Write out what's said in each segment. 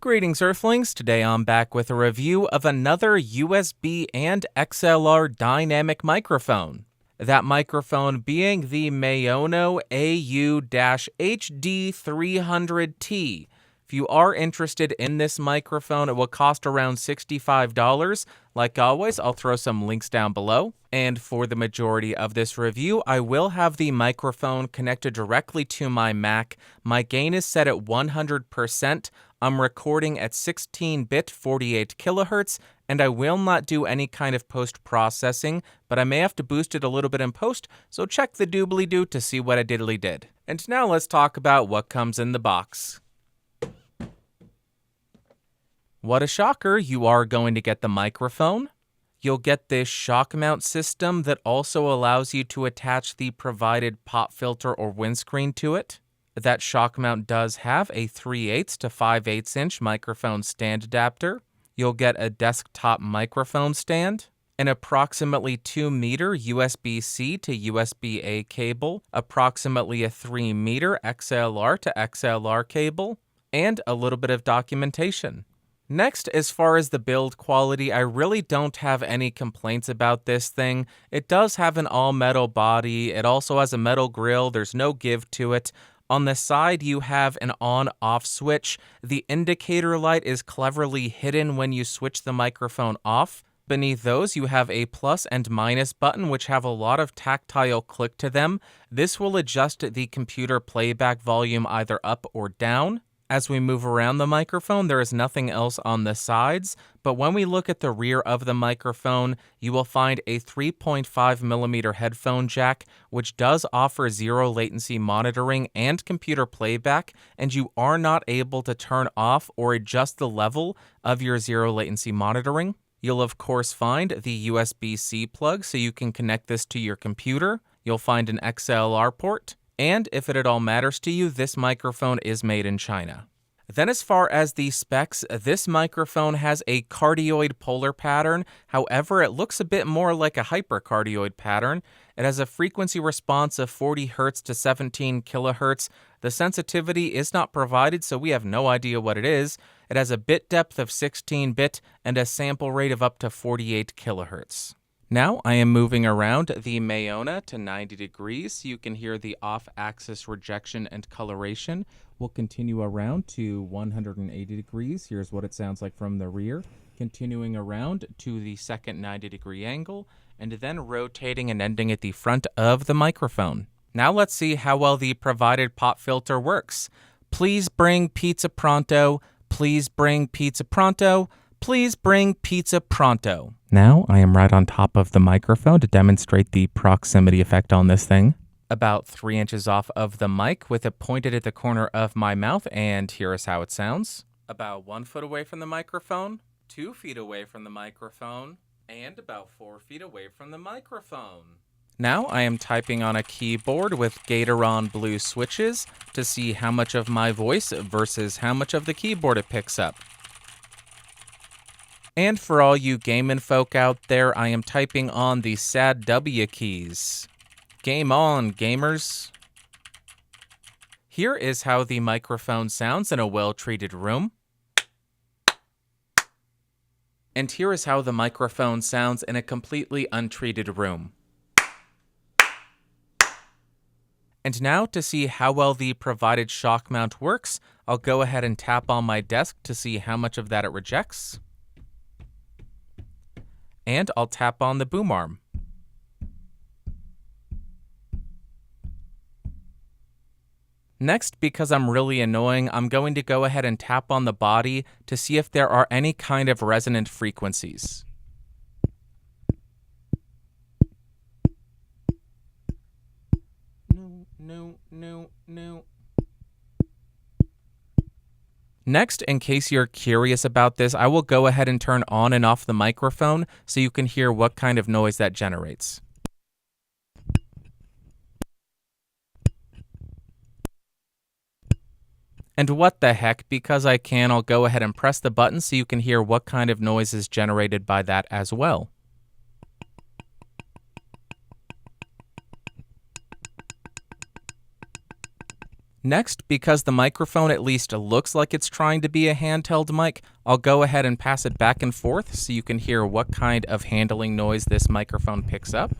Greetings Earthlings, today I'm back with a review of another USB and XLR dynamic microphone. That microphone being the Maono AU-HD300T. If you are interested in this microphone, it will cost around $65. Like always, I'll throw some links down below. And for the majority of this review, I will have the microphone connected directly to my Mac. My gain is set at 100%. I'm recording at 16-bit 48 kilohertz, and I will not do any kind of post-processing, but I may have to boost it a little bit in post, so check the doobly-doo to see what I diddly did. And now let's talk about what comes in the box. What a shocker, you are going to get the microphone. You'll get this shock mount system that also allows you to attach the provided pop filter or windscreen to it. That shock mount does have a 3/8 to 5/8 inch microphone stand adapter. You'll get a desktop microphone stand, an approximately 2-meter USB-C to USB-A cable, approximately a 3-meter XLR to XLR cable, and a little bit of documentation. Next, as far as the build quality, I really don't have any complaints about this thing. It does have an all-metal body. It also has a metal grill. There's no give to it. On the side, you have an on-off switch. The indicator light is cleverly hidden when you switch the microphone off. Beneath those, you have a plus and minus button, which have a lot of tactile click to them. This will adjust the computer playback volume either up or down. As we move around the microphone, there is nothing else on the sides, but when we look at the rear of the microphone, you will find a 3.5mm headphone jack, which does offer zero latency monitoring and computer playback, and you are not able to turn off or adjust the level of your zero latency monitoring. You'll of course find the USB-C plug so you can connect this to your computer. You'll find an XLR port. And if it at all matters to you, this microphone is made in China. Then as far as the specs, this microphone has a cardioid polar pattern. However, it looks a bit more like a hypercardioid pattern. It has a frequency response of 40 Hz to 17 kHz. The sensitivity is not provided, so we have no idea what it is. It has a bit depth of 16-bit and a sample rate of up to 48 kHz. Now I am moving around the Maono to 90 degrees so you can hear the off-axis rejection and coloration. We'll continue around to 180 degrees. Here's what it sounds like from the rear. Continuing around to the second 90-degree angle, and then rotating and ending at the front of the microphone. Now let's see how well the provided pop filter works. Please bring pizza pronto. Please bring pizza pronto. Please bring pizza pronto. Now I am right on top of the microphone to demonstrate the proximity effect on this thing. About 3 inches off of the mic with it pointed at the corner of my mouth, and here is how it sounds. About 1 foot away from the microphone, 2 feet away from the microphone, and about 4 feet away from the microphone. Now I am typing on a keyboard with Gatoron blue switches to see how much of my voice versus how much of the keyboard it picks up. And for all you gaming folk out there, I am typing on the sad W keys. Game on, gamers. Here is how the microphone sounds in a well-treated room. And here is how the microphone sounds in a completely untreated room. And now to see how well the provided shock mount works, I'll go ahead and tap on my desk to see how much of that it rejects. And I'll tap on the boom arm. Next, because I'm really annoying, I'm going to go ahead and tap on the body to see if there are any kind of resonant frequencies. No. Next, in case you're curious about this, I will go ahead and turn on and off the microphone so you can hear what kind of noise that generates. And what the heck, because I can, I'll go ahead and press the button so you can hear what kind of noise is generated by that as well. Next, because the microphone at least looks like it's trying to be a handheld mic, I'll go ahead and pass it back and forth so you can hear what kind of handling noise this microphone picks up.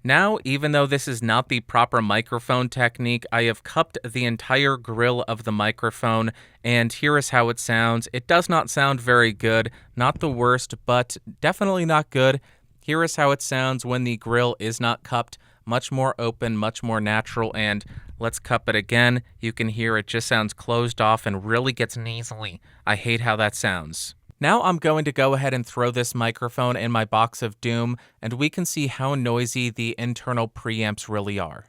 Now, even though this is not the proper microphone technique, I have cupped the entire grill of the microphone, and here is how it sounds. It does not sound very good, not the worst, but definitely not good. Here is how it sounds when the grill is not cupped. Much more open, much more natural, and let's cup it again. You can hear it just sounds closed off and really gets nasally. I hate how that sounds. Now I'm going to go ahead and throw this microphone in my box of doom, and we can see how noisy the internal preamps really are.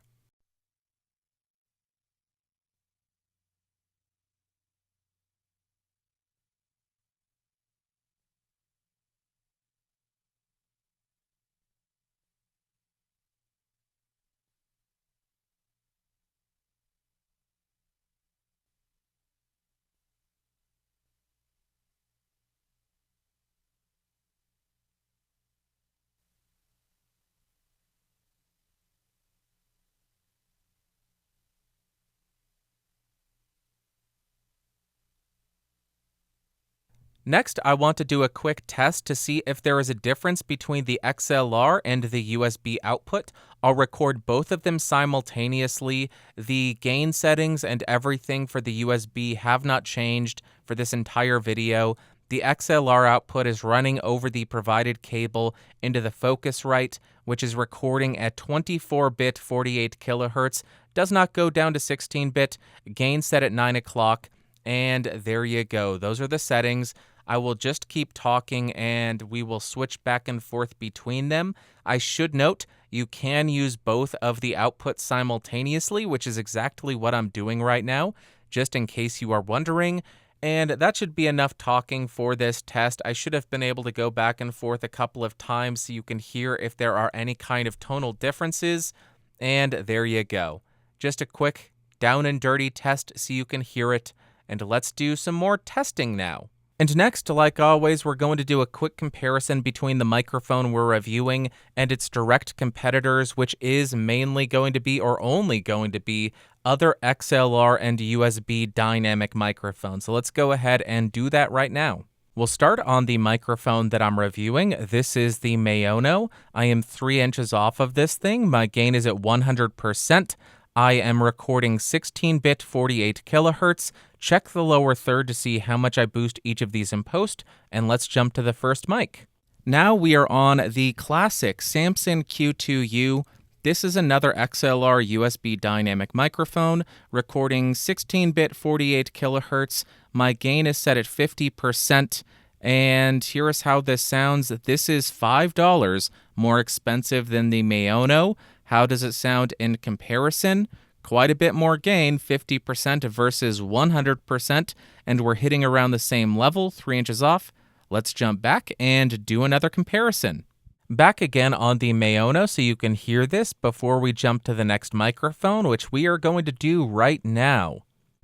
Next, I want to do a quick test to see if there is a difference between the XLR and the USB output. I'll record both of them simultaneously. The gain settings and everything for the USB have not changed for this entire video. The XLR output is running over the provided cable into the Focusrite, which is recording at 24-bit 48 kilohertz. Does not go down to 16-bit. Gain set at 9 o'clock. And there you go. Those are the settings. I will just keep talking and we will switch back and forth between them. I should note you can use both of the outputs simultaneously, which is exactly what I'm doing right now, just in case you are wondering. And that should be enough talking for this test. I should have been able to go back and forth a couple of times so you can hear if there are any kind of tonal differences. And there you go. Just a quick down and dirty test so you can hear it. And let's do some more testing now. And next, like always, we're going to do a quick comparison between the microphone we're reviewing and its direct competitors, which is mainly going to be, or only going to be, other XLR and USB dynamic microphones. So let's go ahead and do that right now. We'll start on the microphone that I'm reviewing. This is the Maono. I am 3 inches off of this thing. My gain is at 100%. I am recording 16-bit 48 kilohertz. Check the lower third to see how much I boost each of these in post, and let's jump to the first mic. Now we are on the classic Samson Q2u. This is another XLR USB dynamic microphone, recording 16-bit 48 kilohertz. My gain is set at 50%, and here is how this sounds. This is $5 more expensive than the Maono. How does it sound in comparison? Quite a bit more gain, 50% versus 100%, and we're hitting around the same level, 3 inches off. Let's jump back and do another comparison. Back again on the Maono so you can hear this before we jump to the next microphone, which we are going to do right now.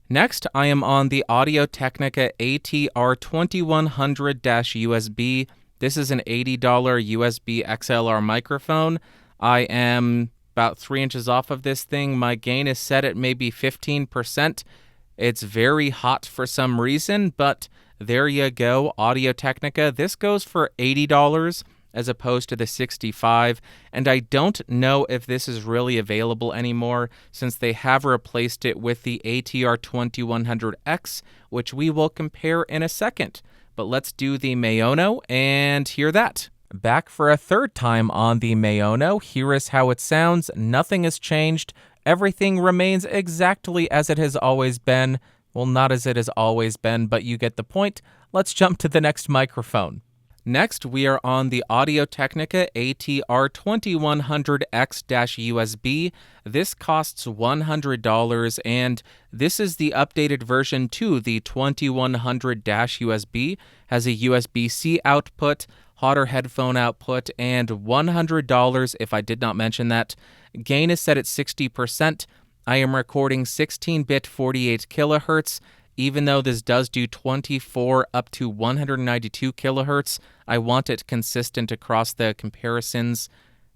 Next, I am on the Audio Technica ATR2100-USB. This is an $80 USB XLR microphone. I am about 3 inches off of this thing. My gain is set at maybe 15%. It's very hot for some reason, but there you go, Audio Technica. This goes for $80 as opposed to the $65, and I don't know if this is really available anymore since they have replaced it with the ATR2100X, which we will compare in a second. But let's do the Maono and hear that. Back for a third time on the Maono. Here is how it sounds. Nothing has changed. Everything remains exactly as it has always been. Well, not as it has always been, but you get the point. Let's jump to the next microphone. Next, we are on the Audio Technica ATR2100X-USB. This costs $100, and this is the updated version too. The 2100-USB has a USB-C output, hotter headphone output, and $100 if I did not mention that. Gain is set at 60%. I am recording 16-bit 48 kilohertz. Even though this does do 24 up to 192 kilohertz, I want it consistent across the comparisons.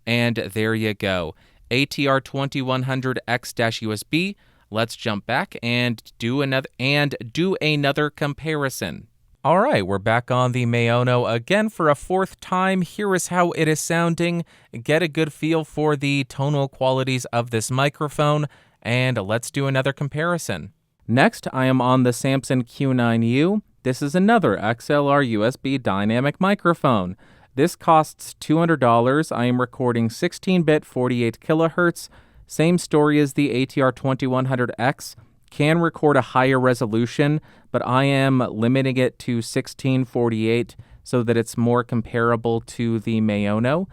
And there you go. ATR 2100X-USB. Let's jump back and do another comparison. All right, we're back on the Maono again for a fourth time. Here is how it is sounding. Get a good feel for the tonal qualities of this microphone, and let's do another comparison. Next, I am on the Samson Q9u. This is another XLR USB dynamic microphone. This costs $200. I am recording 16-bit 48 kilohertz. Same story as the ATR 2100X. Can record a higher resolution, but I am limiting it to 1648 so that it's more comparable to the Maono.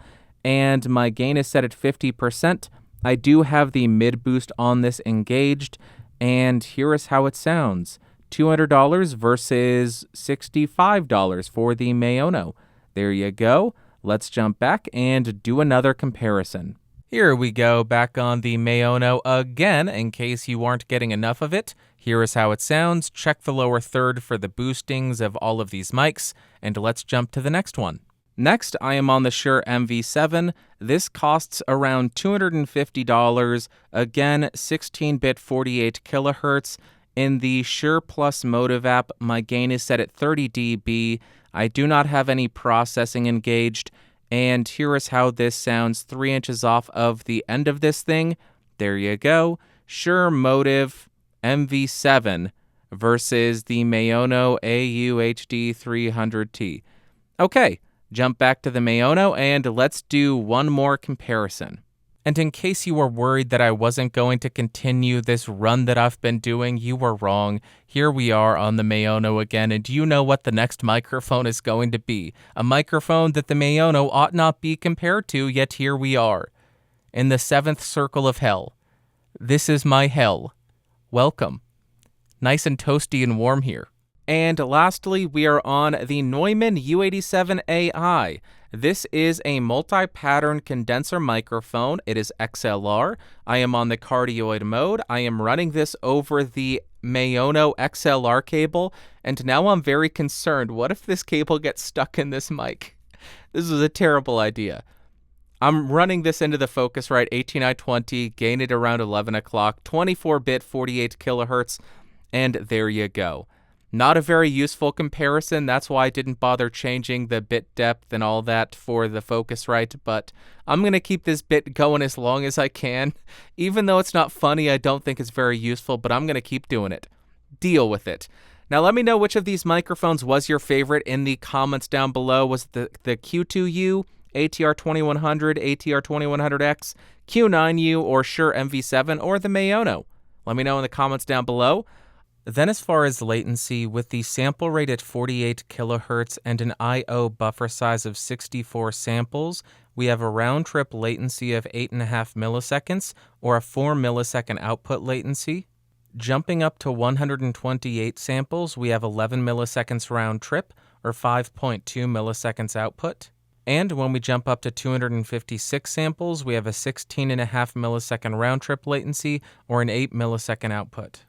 And my gain is set at 50%. I do have the mid boost on this engaged, and here is how it sounds. $200 versus $65 for the Maono. There you go. Let's jump back and do another comparison. Here we go, back on the Maono again, in case you aren't getting enough of it. Here is how it sounds. Check the lower third for the boostings of all of these mics, and let's jump to the next one. Next, I am on the Shure MV7. This costs around $250. Again, 16-bit 48 kilohertz. In the Shure Plus Motive app, my gain is set at 30 dB. I do not have any processing engaged, and here is how this sounds 3 inches off of the end of this thing. There you go. Shure Motive MV7 versus the Maono AU-HD300T. Okay, jump back to the Maono and let's do one more comparison. And in case you were worried that I wasn't going to continue this run that I've been doing, you were wrong. Here we are on the Maono again, and do you know what the next microphone is going to be? A microphone that the Maono ought not be compared to, yet here we are. In the seventh circle of hell. This is my hell. Welcome. Nice and toasty and warm here. And lastly, we are on the Neumann U87 Ai. This is a multi-pattern condenser microphone. It is XLR. I am on the cardioid mode. I am running this over the Maono XLR cable, and now I'm very concerned. What if this cable gets stuck in this mic? This is a terrible idea. I'm running this into the Focusrite 18i20, gain it around 11 o'clock, 24-bit 48 kilohertz, and there you go. Not a very useful comparison. That's why I didn't bother changing the bit depth and all that for the Focusrite, but I'm going to keep this bit going as long as I can. Even though it's not funny, I don't think it's very useful, but I'm going to keep doing it. Deal with it. Now let me know which of these microphones was your favorite in the comments down below. Was it the Q2u, ATR 2100, ATR 2100X, Q9u, or Shure MV7, or the Maono? Let me know in the comments down below. Then as far as latency, with the sample rate at 48 kilohertz and an I/O buffer size of 64 samples, we have a round-trip latency of 8.5 milliseconds, or a 4 millisecond output latency. Jumping up to 128 samples, we have 11 milliseconds round-trip, or 5.2 milliseconds output. And when we jump up to 256 samples, we have a 16.5 millisecond round-trip latency, or an 8 millisecond output.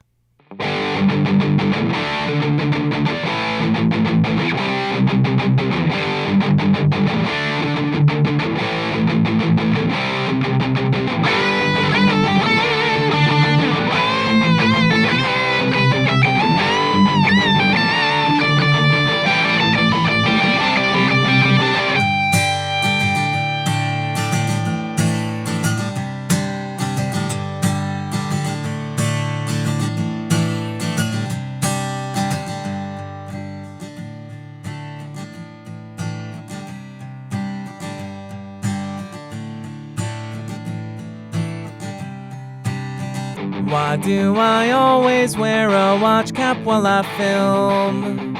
Why do I always wear a watch cap while I film?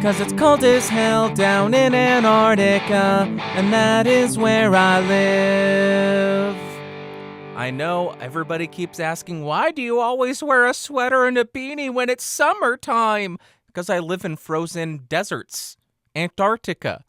'Cause it's cold as hell down in Antarctica, and that is where I live. I know everybody keeps asking, why do you always wear a sweater and a beanie when it's summertime? Because I live in frozen deserts, Antarctica.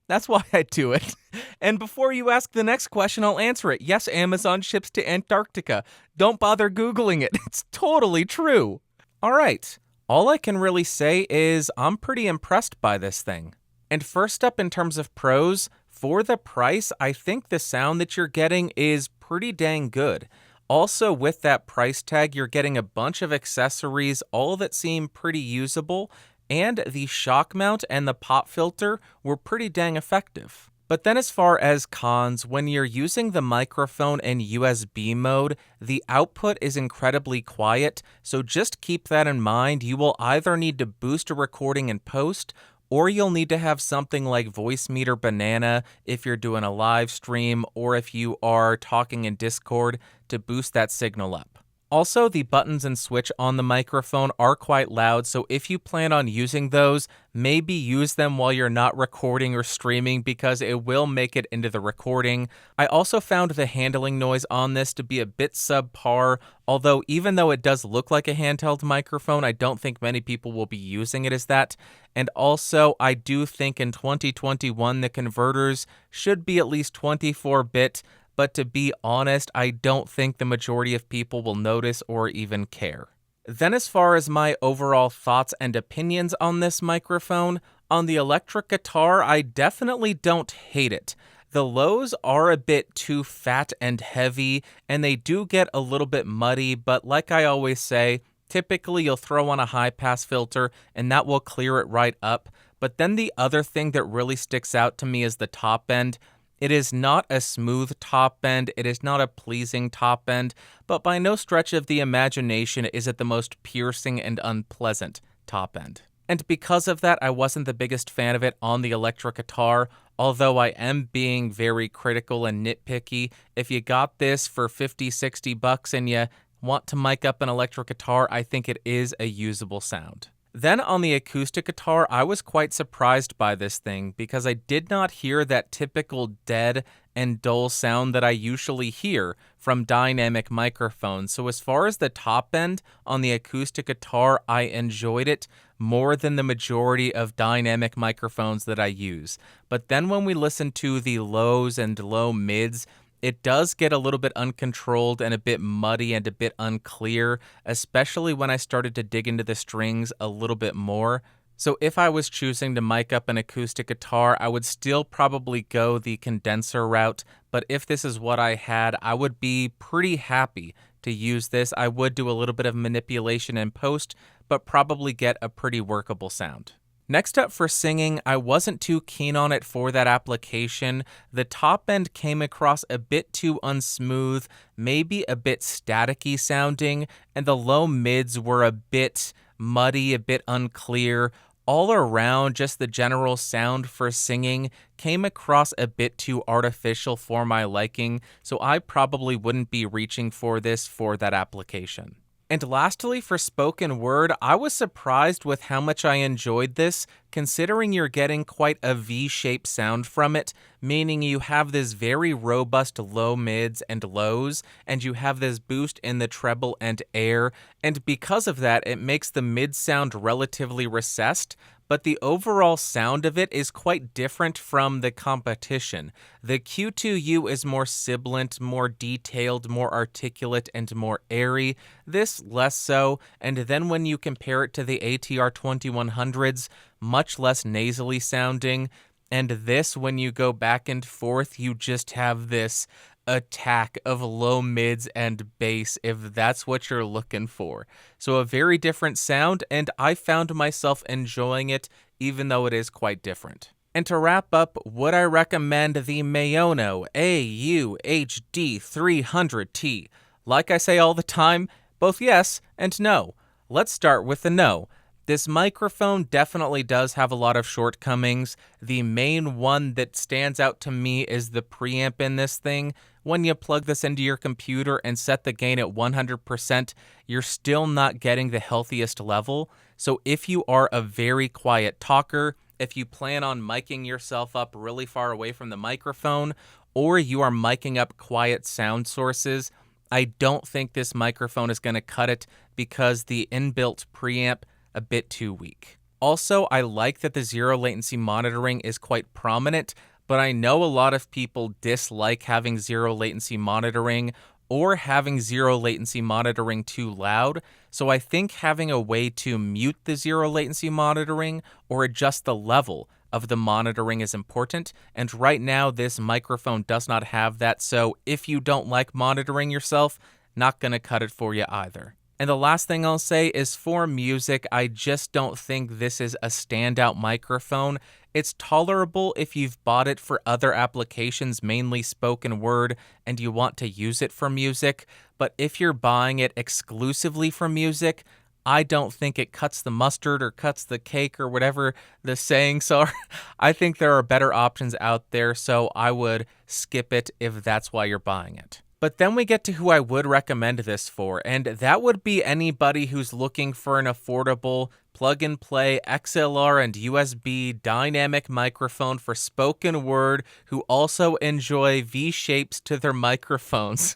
That's why I do it. And before you ask the next question, I'll answer it. Yes, Amazon ships to Antarctica. Don't bother Googling it. It's totally true. All right. All I can really say is I'm pretty impressed by this thing. And first up in terms of pros, For the price, I think the sound that you're getting is pretty dang good. Also, with that price tag, you're getting a bunch of accessories, all that seem pretty usable, and the shock mount and the pop filter were pretty dang effective. But then as far as cons, when you're using the microphone in USB mode, the output is incredibly quiet, so just keep that in mind. You will either need to boost a recording in post, or you'll need to have something like Voice Meter Banana if you're doing a live stream or if you are talking in Discord to boost that signal up. Also, the buttons and switch on the microphone are quite loud, so if you plan on using those, maybe use them while you're not recording or streaming because it will make it into the recording. I also found the handling noise on this to be a bit subpar, although even though it does look like a handheld microphone, I don't think many people will be using it as that. And also, I do think in 2021 the converters should be at least 24-bit, but to be honest, I don't think the majority of people will notice or even care. Then as far as my overall thoughts and opinions on this microphone, on the electric guitar, I definitely don't hate it. The lows are a bit too fat and heavy, and they do get a little bit muddy, but like I always say, typically you'll throw on a high-pass filter, and that will clear it right up. But then the other thing that really sticks out to me is the top end. It is not a smooth top end, it is not a pleasing top end, but by no stretch of the imagination is it the most piercing and unpleasant top end. And because of that, I wasn't the biggest fan of it on the electric guitar, although I am being very critical and nitpicky. If you got this for $50-$60 and you want to mic up an electric guitar, I think it is a usable sound. Then on the acoustic guitar, I was quite surprised by this thing because I did not hear that typical dead and dull sound that I usually hear from dynamic microphones. So as far as the top end on the acoustic guitar, I enjoyed it more than the majority of dynamic microphones that I use. But then when we listen to the lows and low mids, it does get a little bit uncontrolled and a bit muddy and a bit unclear, especially when I started to dig into the strings a little bit more. So if I was choosing to mic up an acoustic guitar, I would still probably go the condenser route, but if this is what I had, I would be pretty happy to use this. I would do a little bit of manipulation in post, but probably get a pretty workable sound. Next up for singing, I wasn't too keen on it for that application. The top end came across a bit too unsmooth, maybe a bit staticky sounding, and the low mids were a bit muddy, a bit unclear. All around, just the general sound for singing came across a bit too artificial for my liking, so I probably wouldn't be reaching for this for that application. And lastly, for spoken word, I was surprised with how much I enjoyed this, considering you're getting quite a V-shaped sound from it, meaning you have this very robust low mids and lows, and you have this boost in the treble and air, and because of that, it makes the mid sound relatively recessed, but the overall sound of it is quite different from the competition. The Q2u is more sibilant, more detailed, more articulate, and more airy. This less so, and then when you compare it to the ATR 2100s, much less nasally sounding, and this, when you go back and forth, you just have this attack of low mids and bass if that's what you're looking for. So a very different sound, and I found myself enjoying it even though it is quite different. And to wrap up, would I recommend the Maono AU-HD300T? Like I say all the time, both yes and no. Let's start with the no. This microphone definitely does have a lot of shortcomings. The main one that stands out to me is the preamp in this thing. When you plug this into your computer and set the gain at 100%, you're still not getting the healthiest level. So if you are a very quiet talker, if you plan on miking yourself up really far away from the microphone, or you are miking up quiet sound sources, I don't think this microphone is going to cut it because the inbuilt preamp a bit too weak. Also, I like that the zero latency monitoring is quite prominent, but I know a lot of people dislike having zero latency monitoring or having zero latency monitoring too loud, so I think having a way to mute the zero latency monitoring or adjust the level of the monitoring is important, and right now this microphone does not have that, so if you don't like monitoring yourself, not gonna cut it for you either. And the last thing I'll say is for music, I just don't think this is a standout microphone. It's tolerable if you've bought it for other applications, mainly spoken word, and you want to use it for music. But if you're buying it exclusively for music, I don't think it cuts the mustard or cuts the cake or whatever the sayings are. I think there are better options out there, so I would skip it if that's why you're buying it. But then we get to who I would recommend this for, and that would be anybody who's looking for an affordable plug-and-play XLR and USB dynamic microphone for spoken word who also enjoy V-shapes to their microphones.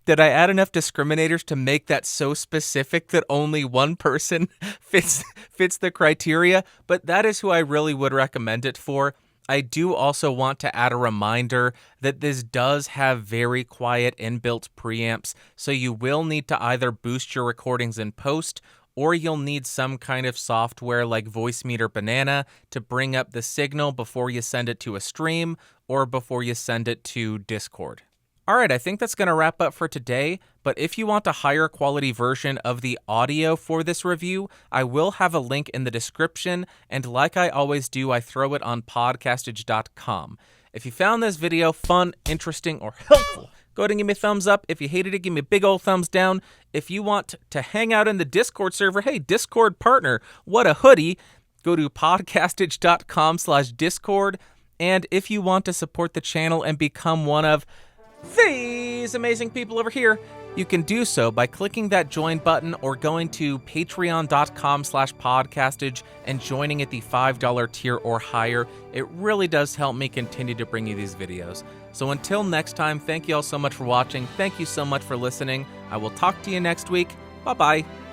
Did I add enough discriminators to make that so specific that only one person fits the criteria? But that is who I really would recommend it for. I do also want to add a reminder that this does have very quiet inbuilt preamps, so you will need to either boost your recordings in post, or you'll need some kind of software like Voicemeeter Banana to bring up the signal before you send it to a stream or before you send it to Discord. Alright, I think that's going to wrap up for today, but if you want a higher quality version of the audio for this review, I will have a link in the description, and like I always do, I throw it on podcastage.com. If you found this video fun, interesting, or helpful, go ahead and give me a thumbs up. If you hated it, give me a big old thumbs down. If you want to hang out in the Discord server, hey, Discord partner, what a hoodie, go to podcastage.com/Discord, and if you want to support the channel and become one of these amazing people over here, you can do so by clicking that join button or going to patreon.com/podcastage and joining at the $5 tier or higher. It really does help me continue to bring you these videos. So until next time, thank you all so much for watching. Thank you so much for listening. I will talk to you next week. Bye-bye.